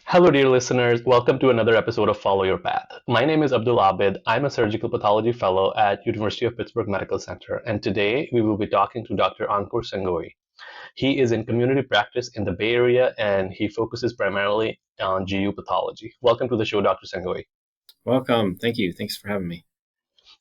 Hello, dear listeners. Welcome to another episode of Follow Your Path. My name is Abdul Abid. I'm a surgical pathology fellow at University of Pittsburgh Medical Center, and today we will be talking to Dr. Ankur Sangoi. He is in community practice in the Bay Area, and he focuses primarily on GU pathology. Welcome to the show, Dr. Sangoi. Welcome. Thank you. Thanks for having me.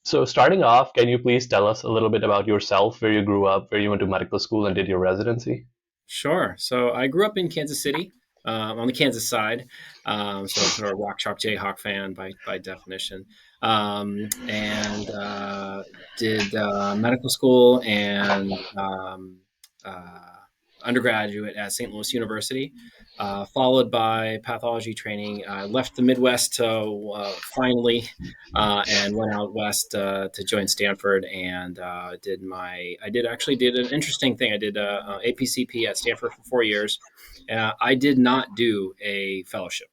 So, starting off, can you please tell us a little bit about yourself, where you grew up, where you went to medical school, and did your residency? Sure. So I grew up in Kansas City, on the Kansas side. So sort of rock chalk Jayhawk fan by definition. And did medical school and uh, undergraduate at St. Louis University, followed by pathology training. I left the Midwest finally and went out west to join Stanford and did an interesting thing. I did APCP at Stanford for 4 years. I did not do a fellowship.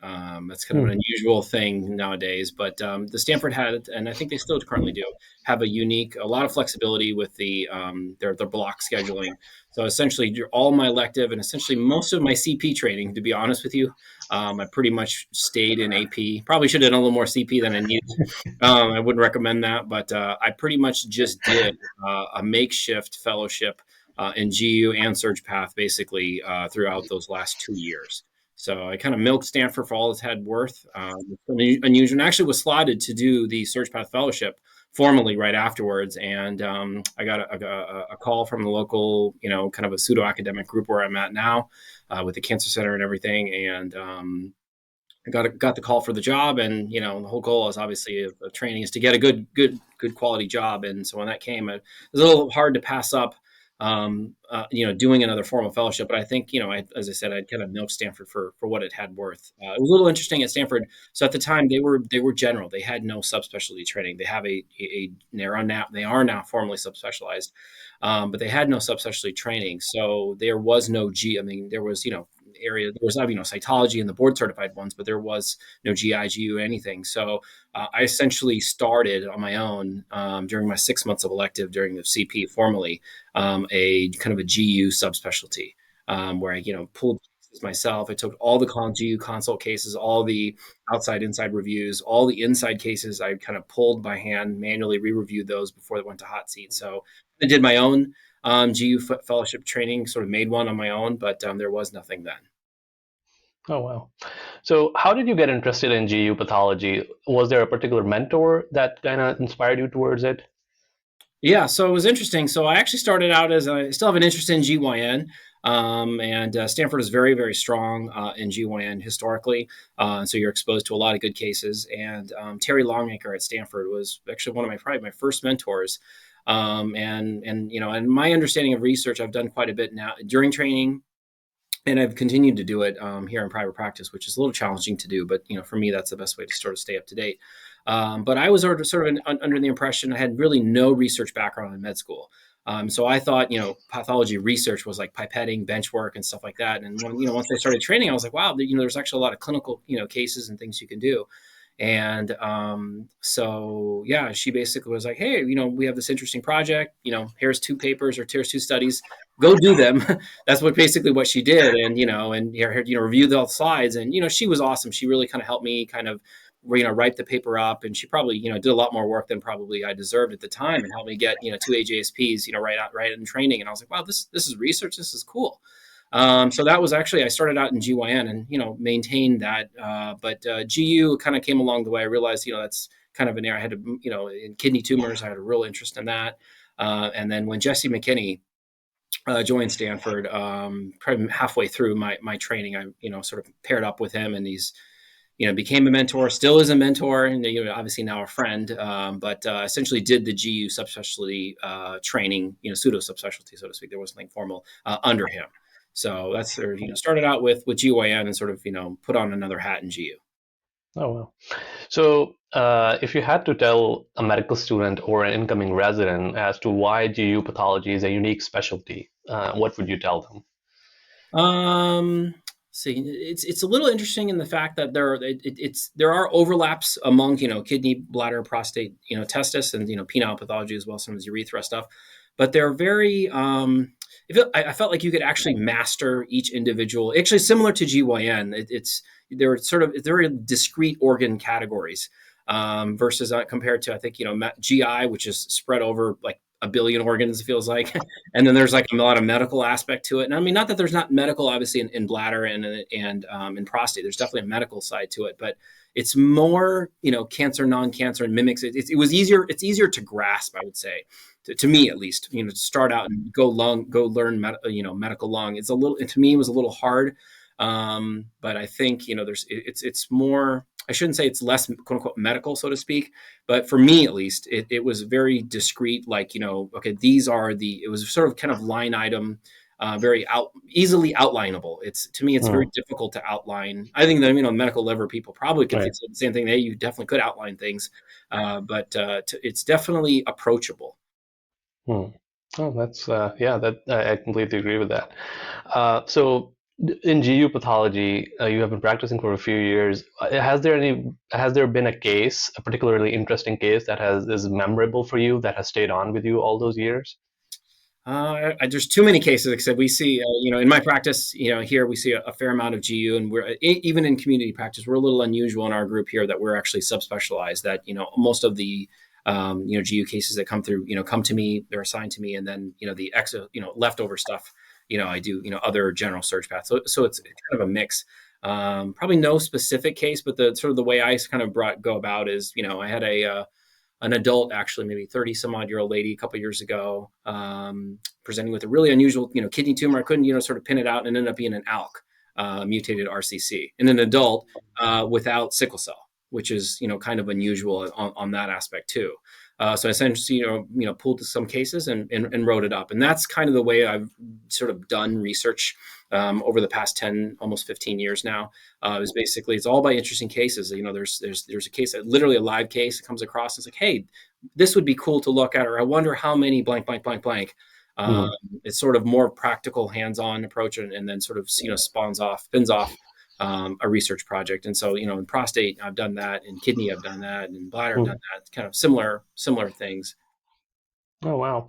That's kind of Hmm. an unusual thing nowadays, but the Stanford had, and I think they still currently do, have a lot of flexibility with their block scheduling. So essentially, all my elective and essentially most of my CP training, to be honest with you, I pretty much stayed in AP. Probably should have done a little more CP than I needed. I wouldn't recommend that, but I pretty much just did a makeshift fellowship in GU and Surge Path basically throughout those last 2 years. So I kind of milked Stanford for all it's had worth. Unusual, and actually was slotted to do the Surge Path Fellowship formally right afterwards. And I got a call from the local, kind of a pseudo academic group where I'm at now with the cancer center and everything. And I got the call for the job, and the whole goal is obviously of training is to get a good quality job. And so when that came, it was a little hard to pass up, doing another formal fellowship. But I think as I said, I'd kind of milked Stanford for what it had worth. It was a little interesting at Stanford. So at the time, they were general. They had no subspecialty training. They have they are now formally subspecialized, but they had no subspecialty training. So there was no G. I mean, there was area. There was cytology and the board certified ones, but there was no GI, GU, anything. So I essentially started on my own during my 6 months of elective during the CP formally, a kind of a GU subspecialty where I pulled cases myself. I took all the GU consult cases, all the outside inside reviews, all the inside cases. I kind of pulled by hand, manually re-reviewed those before they went to hot seat. So I did my own GU fellowship training, sort of made one on my own, but there was nothing then. Oh, wow. So, how did you get interested in GU pathology? Was there a particular mentor that kind of inspired you towards it? Yeah, so it was interesting. So I actually started out as I still have an interest in GYN, and Stanford is very, very strong in GYN historically. So you're exposed to a lot of good cases. And Terry Longacre at Stanford was actually one of probably my first mentors. And my understanding of research, I've done quite a bit now during training, and I've continued to do it here in private practice, which is a little challenging to do. But for me, that's the best way to sort of stay up to date. But I was under the impression I had really no research background in med school. So I thought, pathology research was like pipetting, bench work, and stuff like that. And once I started training, I was like, wow, there's actually a lot of clinical, cases and things you can do. And so, yeah, she basically was like, hey, we have this interesting project. Here's two papers or here's two studies. Go do them. That's basically what she did. And, reviewed all the slides. And, she was awesome. She really kind of helped me kind of, write the paper up. And she probably, did a lot more work than probably I deserved at the time and helped me get, two AJSPs, right in training. And I was like, wow, this is research. This is cool. So that was actually, I started out in GYN and, maintained that. But GU kind of came along the way. I realized, that's kind of an area I had to, in kidney tumors, I had a real interest in that. And then when Jesse McKinney joined Stanford, probably halfway through my training, I, sort of paired up with him, and he's, became a mentor, still is a mentor, and, obviously now a friend, but essentially did the GU subspecialty training, pseudo subspecialty, so to speak. There was nothing formal under him. So that's sort of, started out with GYN and sort of, put on another hat in GU. Oh, well. So, if you had to tell a medical student or an incoming resident as to why GU pathology is a unique specialty, what would you tell them? Um, See, it's a little interesting in the fact that there are overlaps among kidney, bladder, prostate, testis, and penile pathology as well, some of the urethra stuff, but they're very I felt like you could actually master each individual. Actually, similar to GYN, they're sort of they're discrete organ categories versus compared to I think GI, which is spread over like a billion organs, it feels like, and then there's like a lot of medical aspect to it. And I mean, not that there's not medical, obviously, in bladder and in prostate. There's definitely a medical side to it, but it's more cancer, non-cancer, and mimics. It was easier. It's easier to grasp, I would say to me at least, to start out and go learn, medical lung. It's a little, to me, it was a little hard. But I think, it's more, I shouldn't say it's less quote unquote medical, so to speak, but for me, at least, it was very discrete. Like, okay, it was sort of kind of line item, very easily outlineable. To me, it's very difficult to outline. I think that, medical liver people probably could say the same thing. You definitely could outline things, but it's definitely approachable. Hmm. Oh, that's yeah. That I completely agree with that. So in GU pathology, you have been practicing for a few years. Has there been a case, a particularly interesting case that is memorable for you that has stayed on with you all those years? There's too many cases. Except we see, in my practice, here we see a fair amount of GU, and we're even in community practice, we're a little unusual in our group here that we're actually subspecialized. That most of the GU cases that come through, come to me, they're assigned to me, and then the extra, leftover stuff, I do, other general search paths. So it's kind of a mix. Probably no specific case, but the sort of the way I kind of go about is, I had an adult, actually maybe 30 some odd year old lady a couple of years ago, presenting with a really unusual, kidney tumor. I couldn't, sort of pin it out, and ended up being an ALK, mutated RCC, in an adult without sickle cell, which is, kind of unusual on that aspect too. So I essentially, pulled some cases and wrote it up. And that's kind of the way I've sort of done research over the past 10, almost 15 years now. Is basically, it's all by interesting cases. There's a case, literally a live case that comes across. And it's like, hey, this would be cool to look at, or I wonder how many blank, blank, blank, blank. Hmm. It's sort of more practical, hands-on approach, and then sort of, spins off a research project. And so, in prostate, I've done that, in kidney, I've done that, and bladder, I've done Hmm. that, kind of similar things. Oh, wow.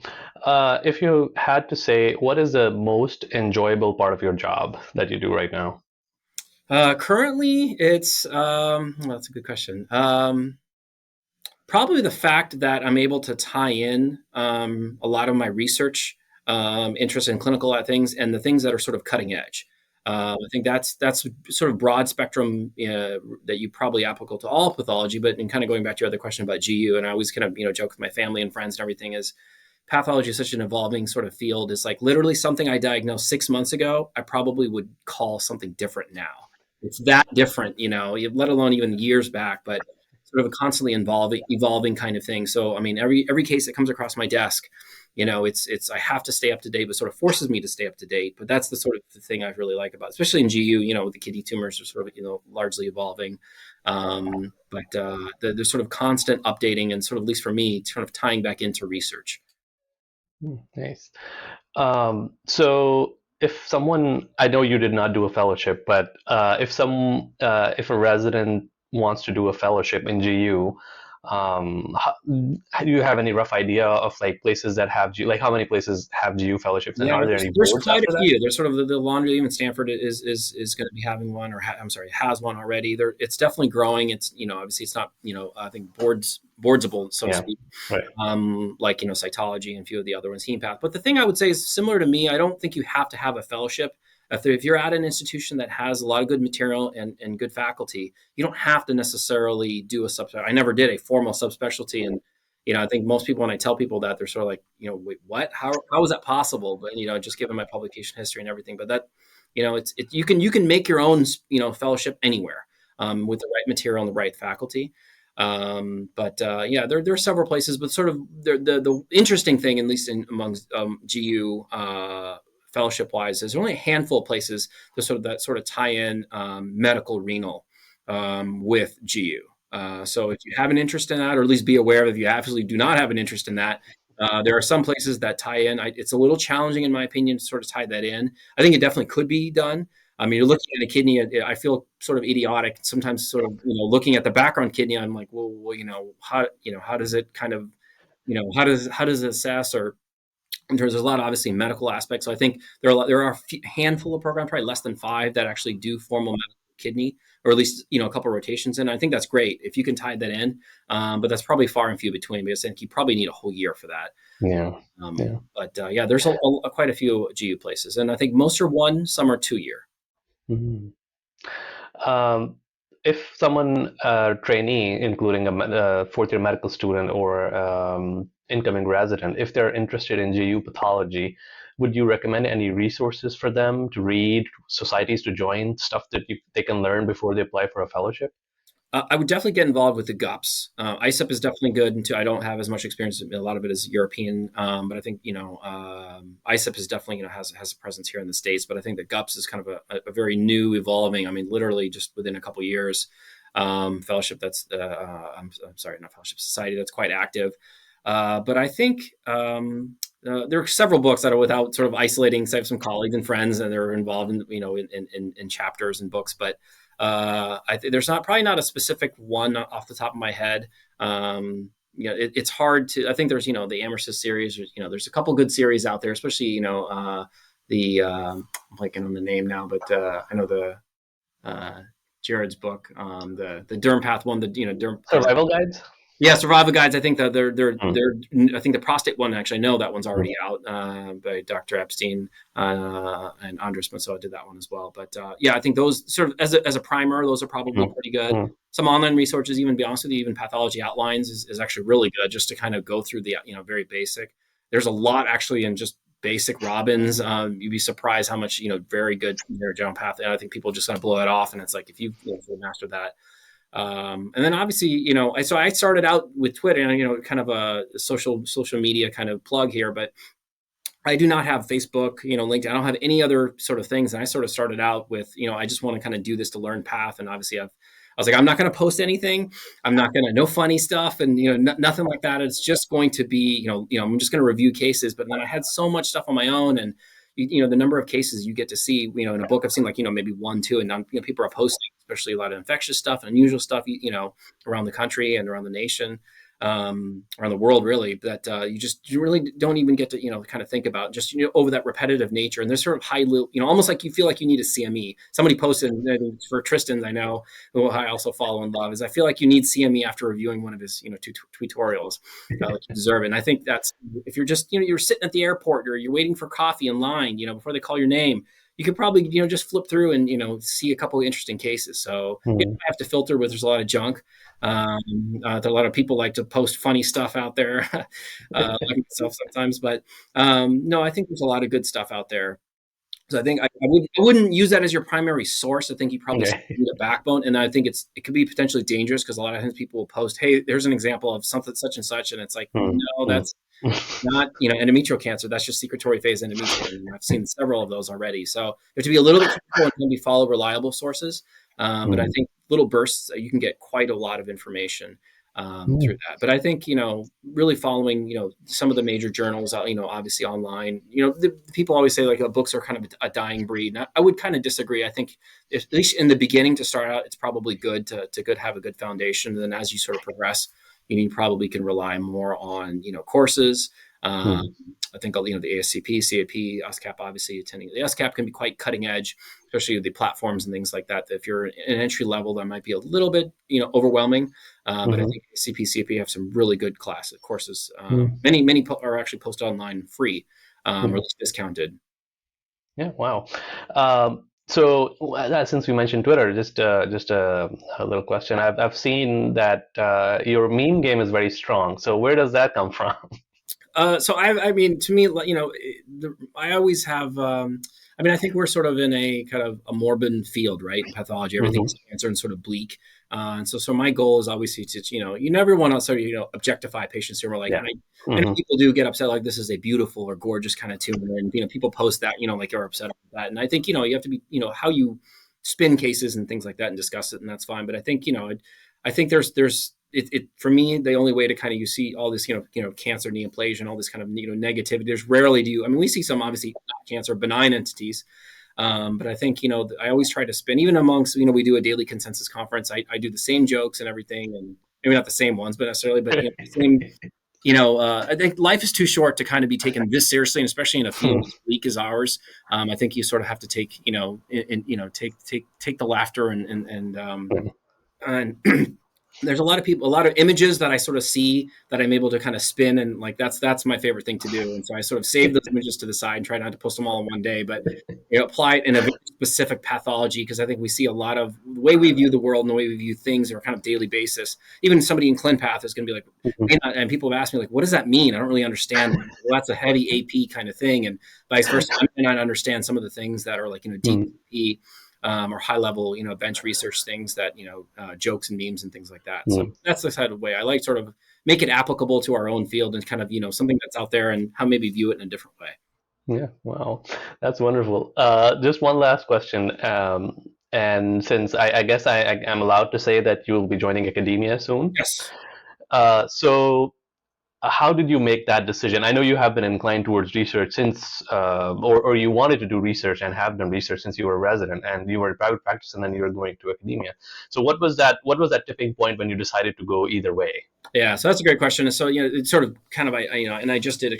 If you had to say, what is the most enjoyable part of your job that you do right now? Currently, it's well, that's a good question. Probably the fact that I'm able to tie in a lot of my research interest in clinical things and the things that are sort of cutting edge. I think that's sort of broad spectrum that you probably applicable to all pathology. But in kind of going back to your other question about GU, and I always kind of joke with my family and friends and everything, is pathology is such an evolving sort of field. It's like literally something I diagnosed 6 months ago, I probably would call something different now. It's that different, let alone even years back, but sort of a constantly evolving kind of thing. So, I mean, every case that comes across my desk, it's I have to stay up to date, but sort of forces me to stay up to date. But that's the sort of the thing I really like about, especially in GU, with the kidney tumors are sort of, largely evolving. But there's sort of constant updating and sort of, at least for me, sort of tying back into research. Hmm, nice. So if someone, I know you did not do a fellowship, but if a resident wants to do a fellowship in GU, do you have any rough idea of like places that have like how many places have GU fellowships, and Yeah, are there there's, any there's boards quite a after that? few. There's sort of the laundry. Even Stanford is going to be having one, or I'm sorry, has one already. It's definitely growing. It's obviously it's not I think boardsable, so to Yeah, speak. right. Like cytology and a few of the other ones, hemopath. But the thing I would say is similar to me. I don't think you have to have a fellowship. If you're at an institution that has a lot of good material and good faculty, you don't have to necessarily do a subspecialty. I never did a formal subspecialty, and I think most people, when I tell people that, they're sort of like, wait, what? How is that possible? But just given my publication history and everything, but that, you can make your own fellowship anywhere with the right material and the right faculty. But yeah, there are several places, but sort of the interesting thing, at least amongst GU fellowship wise, is there only a handful of places that sort of tie in medical renal with GU. So if you have an interest in that, or at least be aware of if you absolutely do not have an interest in that, there are some places that tie in. It's a little challenging, in my opinion, to sort of tie that in. I think it definitely could be done. I mean, you're looking at a kidney. I feel sort of idiotic sometimes. Sort of, looking at the background kidney. I'm like, well, how does it kind of, how does it assess, or in terms, there's a lot of obviously medical aspects. So I think there are a handful of programs, probably less than five, that actually do formal medical kidney, or at least a couple of rotations in. I think that's great if you can tie that in, but that's probably far and few between, because I think you probably need a whole year for that. Yeah. Yeah. But yeah, there's quite a few GU places, and I think most are 1, some are 2 year. Mhm. Um, if someone, trainee, including a fourth year medical student or incoming resident, if they're interested in GU pathology, would you recommend any resources for them to read, societies to join, stuff that they can learn before they apply for a fellowship? I would definitely get involved with the GUPS. ISEP is definitely good. And I don't have as much experience. A lot of it is European, but I think ISEP is definitely has a presence here in the States. But I think the GUPS is kind of a very new, evolving. I mean, literally just within a couple of years, fellowship. I'm sorry, not fellowship, society that's quite active. But I think there are several books that are, without sort of isolating. So I have some colleagues and friends, and they're involved in in chapters and books, but I think there's probably not a specific one off the top of my head. It's hard to. I think there's the Amersis series. There's a couple good series out there, especially I'm blanking on the name now, but I know the Jared's book, the Derm Path one, the Derm Path. Survival guides? Yeah, survival guides. I think that Hmm. I think the prostate one, actually, I know that one's already out by Dr. Epstein, and Andres Masoa did that one as well. But yeah, I think those sort of as a primer, those are probably Hmm. pretty good. Hmm. Some online resources, even to be honest with you, even Pathology Outlines is actually really good, just to kind of go through the very basic. There's a lot actually in just basic Robbins. You'd be surprised how much very good general path. And I think people just kind of blow it off, and it's like if you master that. And then obviously, so I started out with Twitter, and kind of a social media kind of plug here, but I do not have Facebook, LinkedIn. I don't have any other sort of things. And I sort of started out with, I just want to kind of do this to learn path. And obviously, I was like, I'm not going to post anything. I'm not going to no funny stuff, and nothing like that. It's just going to be, I'm just going to review cases. But then I had so much stuff on my own, and the number of cases you get to see, in a book, I've seen like maybe 1, 2, and now people are posting, especially a lot of infectious stuff and unusual stuff, around the country and around the nation, around the world, really, that you really don't even get to kind of think about, just over that repetitive nature. And there's sort of high, almost like you feel like you need a CME. Somebody posted, for Tristan, I know, who I also follow and love, is I feel like you need CME after reviewing one of his tutorials, like you deserve it. And I think that's, if you're just you're sitting at the airport, or you're waiting for coffee in line, before they call your name, you could probably just flip through and see a couple of interesting cases. So you Hmm. don't have to filter with, there's a lot of junk. There are a lot of people like to post funny stuff out there, like myself sometimes. But no, I think there's a lot of good stuff out there. So I think I wouldn't use that as your primary source. I think you probably Okay. need a backbone, and I think it could be potentially dangerous, because a lot of times people will post, "Hey, there's an example of something such and such," and it's like, Hmm. no, Hmm. that's not endometrial cancer. That's just secretory phase endometrium. And I've seen several of those already. So you have to be a little bit careful and maybe follow reliable sources. But I Hmm. think little bursts, you can get quite a lot of information through that. But I think really following some of the major journals, obviously online. The people always say like books are kind of a dying breed. And I would kind of disagree. I think at least in the beginning, to start out, it's probably good to have a good foundation. And then as you sort of progress, you probably can rely more on courses. Um, Hmm. I think the ASCP, CAP, OSCAP, obviously attending the OSCAP can be quite cutting edge, especially the platforms and things like that. If you're an entry level, that might be a little bit overwhelming. But I Hmm. think ASCP, CAP have some really good courses. Hmm. Many are actually posted online free, or at Hmm. least discounted. Yeah, wow. So since we mentioned Twitter, just a little question. I've seen that your meme game is very strong. So where does that come from? So I mean, to me, I always have. I mean, I think we're sort of in a kind of a morbid field, right? In pathology, everything is Hmm. cancer and sort of bleak. And so my goal is obviously to, you never want to sort of, objectify patients who are like, Yeah. and I know Hmm. people do get upset, like this is a beautiful or gorgeous kind of tumor. And, people post that, like they're upset about that. And I think, you have to be, how you spin cases and things like that and discuss it. And that's fine. But I think, I think there's for me, the only way to kind of you see all this cancer, neoplasia, and all this kind of negativity. There's rarely do you. I mean, we see some obviously not cancer, benign entities, but I think I always try to spin, even amongst we do a daily consensus conference. I do the same jokes and everything, and maybe not the same ones, but necessarily, but the same I think life is too short to kind of be taken this seriously, and especially in a field as bleak as ours. I think you sort of have to take, take the laughter and there's a lot of people, a lot of images that I sort of see that I'm able to kind of spin, and like that's my favorite thing to do. And so I sort of save those images to the side and try not to post them all in one day, but apply it in a very specific pathology, because I think we see a lot of the way we view the world and the way we view things on a kind of daily basis. Even somebody in ClinPath is going to be like, and people have asked me like, what does that mean? I don't really understand. Well, that's a heavy AP kind of thing, and vice versa. I may not understand some of the things that are like deep AP, or high level, bench research things that, jokes and memes and things like that. So that's the kind of way I like sort of make it applicable to our own field and kind of, something that's out there and how maybe view it in a different way. Yeah, wow, that's wonderful. Just one last question. And since I guess I am allowed to say that you'll be joining academia soon. Yes. So how did you make that decision? I know you have been inclined towards research since, or you wanted to do research and have done research since you were a resident and you were in private practice and then you were going to academia. So what was that? What was that tipping point when you decided to go either way? Yeah, so that's a great question. So it's sort of kind of and I just did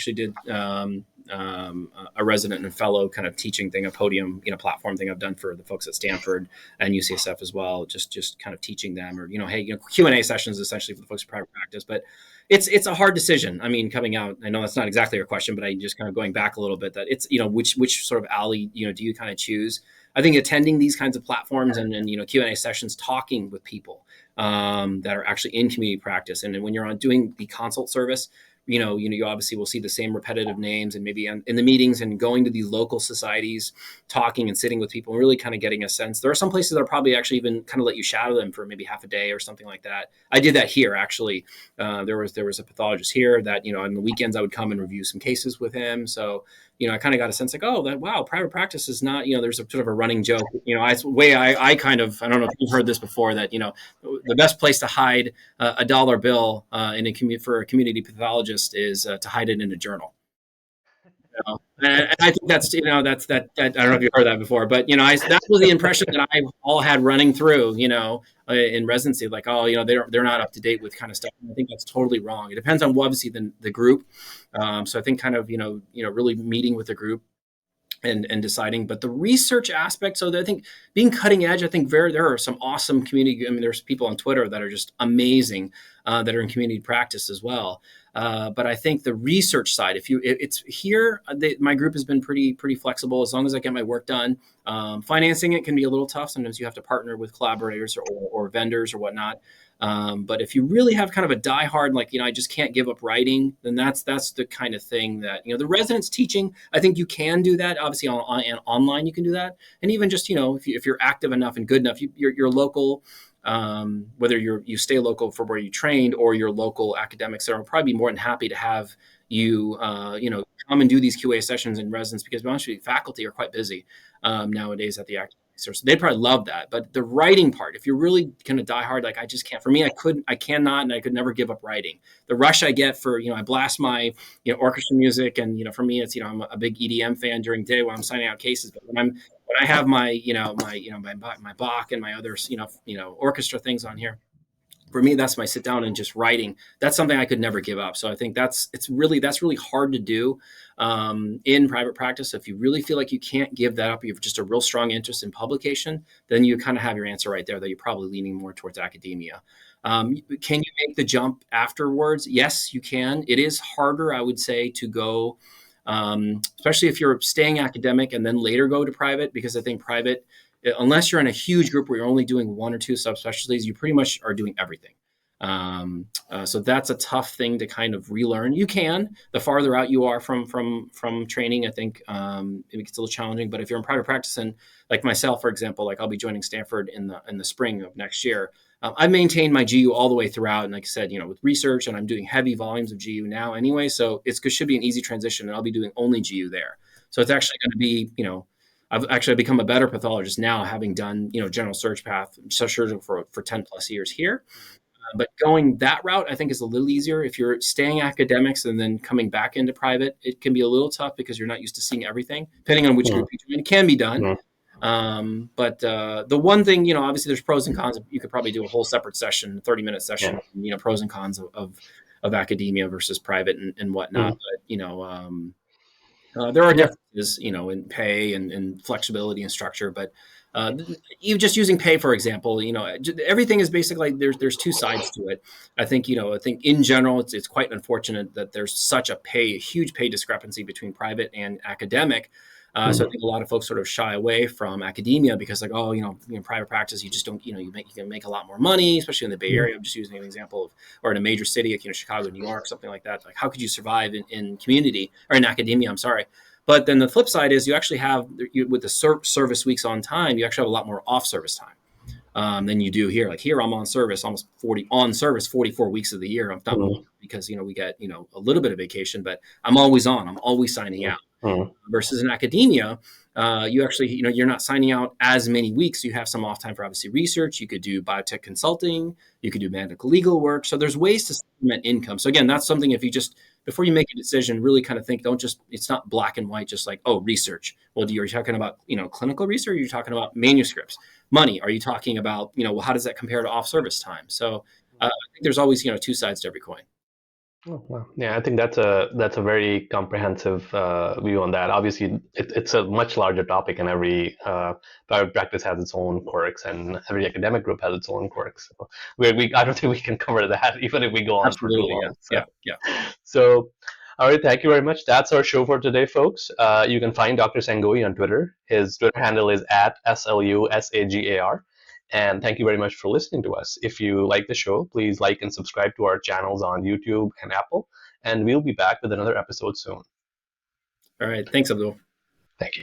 a resident and fellow kind of teaching thing, a podium platform thing I've done for the folks at Stanford and UCSF as well. Just kind of teaching them, or hey, Q&A sessions essentially for the folks in private practice. But it's a hard decision. I mean, coming out, I know that's not exactly your question, but I just kind of going back a little bit, that it's which sort of alley do you kind of choose? I think attending these kinds of platforms and Q&A sessions, talking with people that are actually in community practice, and when you're on doing the consult service, you obviously will see the same repetitive names, and maybe in the meetings and going to these local societies, talking and sitting with people and really kind of getting a sense. There are some places that are probably actually even kind of let you shadow them for maybe half a day or something like that. I did that here, actually. There was a pathologist here that, on the weekends I would come and review some cases with him. So, I kind of got a sense like, oh, that, wow, private practice is not, there's a sort of a running joke, I kind of, I don't know if you've heard this before, that, the best place to hide a dollar bill for a community pathologist is to hide it in a journal. And I think that's that I don't know if you've heard that before, but that was the impression that I all had running through in residency, like, oh, they're not up to date with kind of stuff. And I think that's totally wrong. It depends on obviously the group. So I think kind of really meeting with the group and deciding. But the research aspect, so I think being cutting edge, I think there are some awesome community. I mean, there's people on Twitter that are just amazing that are in community practice as well. But I think the research side, it's here, my group has been pretty flexible as long as I get my work done. Financing it can be a little tough. Sometimes you have to partner with collaborators or vendors or whatnot. But if you really have kind of a diehard, like, I just can't give up writing, then that's the kind of thing that, the residents teaching, I think you can do that. Obviously online, you can do that. And even just, if you're active enough and good enough, your local, whether you stay local for where you trained or your local academics, that will probably be more than happy to have you, come and do these QA sessions in residence, because honestly, faculty are quite busy nowadays at the academic. So they'd probably love that. But the writing part, if you're really kind of diehard, like I just can't, for me, I cannot, and I could never give up writing. The rush I get for, I blast my, orchestra music. And, for me, it's, I'm a big EDM fan during the day when I'm signing out cases. But when I have my, my Bach and my other, orchestra things on here, for me, that's my sit down and just writing. That's something I could never give up. So I think that's really hard to do in private practice. If you really feel like you can't give that up, you have just a real strong interest in publication, then you kind of have your answer right there, that you're probably leaning more towards academia. Can you make the jump afterwards? Yes, you can. It is harder, I would say, to go, especially if you're staying academic and then later go to private, because I think private, unless you're in a huge group where you're only doing one or two subspecialties, you pretty much are doing everything. So that's a tough thing to kind of relearn. You can, the farther out you are from training, I think it gets a little challenging. But if you're in private practice, and like myself, for example, like I'll be joining Stanford in the spring of next year. I maintained my GU all the way throughout, and like I said, with research, and I'm doing heavy volumes of GU now anyway, so it should be an easy transition, and I'll be doing only GU there. So it's actually going to be, I've actually become a better pathologist now, having done, general surg path, surgical for 10 plus years here. But going that route, I think, is a little easier. If you're staying academics and then coming back into private, it can be a little tough because you're not used to seeing everything, depending on which group you join. It can be done. But the one thing, obviously there's pros and cons. You could probably do a whole separate session, 30-minute session, pros and cons of of academia versus private and whatnot. Mm, But there are yeah. differences, in pay and flexibility and structure. But you just using pay, for example, everything is basically there's two sides to it. I think in general, it's quite unfortunate that there's such a huge pay discrepancy between private and academic. So I Mm, think a lot of folks sort of shy away from academia because like, oh, in private practice, you just don't, you can make a lot more money, especially in the Bay mm, Area. I'm just using an example of, or in a major city like, Chicago, New York, something like that. Like, how could you survive in community or in academia? I'm sorry. But then the flip side is you actually have, with the service weeks on time, you actually have a lot more off service time than you do here. Like here, I'm on service almost 44 weeks of the year. I'm not more mm, because we get a little bit of vacation, but I'm always on. I'm always signing mm, out mm, versus in academia, you actually, you're not signing out as many weeks. You have some off time for obviously research. You could do biotech consulting. You could do medical legal work. So there's ways to supplement income. So again, that's something if you just, before you make a decision, really kind of think, don't just, it's not black and white, just like, oh, research. Well, you're talking about, clinical research, you're talking about manuscripts, money. Are you talking about, well, how does that compare to off service time? So I think there's always, two sides to every coin. Oh, wow. Yeah, I think that's a very comprehensive view on that. Obviously, it's a much larger topic, and every private practice has its own quirks, and every academic group has its own quirks. So I don't think we can cover that, even if we go on for too Absolutely. Yeah. long. Yeah. Yeah. So, all right, thank you very much. That's our show for today, folks. You can find Dr. Sangoi on Twitter. His Twitter handle is at SLUSAGAR. And thank you very much for listening to us. If you like the show, please like and subscribe to our channels on YouTube and Apple. And we'll be back with another episode soon. All right. Thanks, Abdul. Thank you.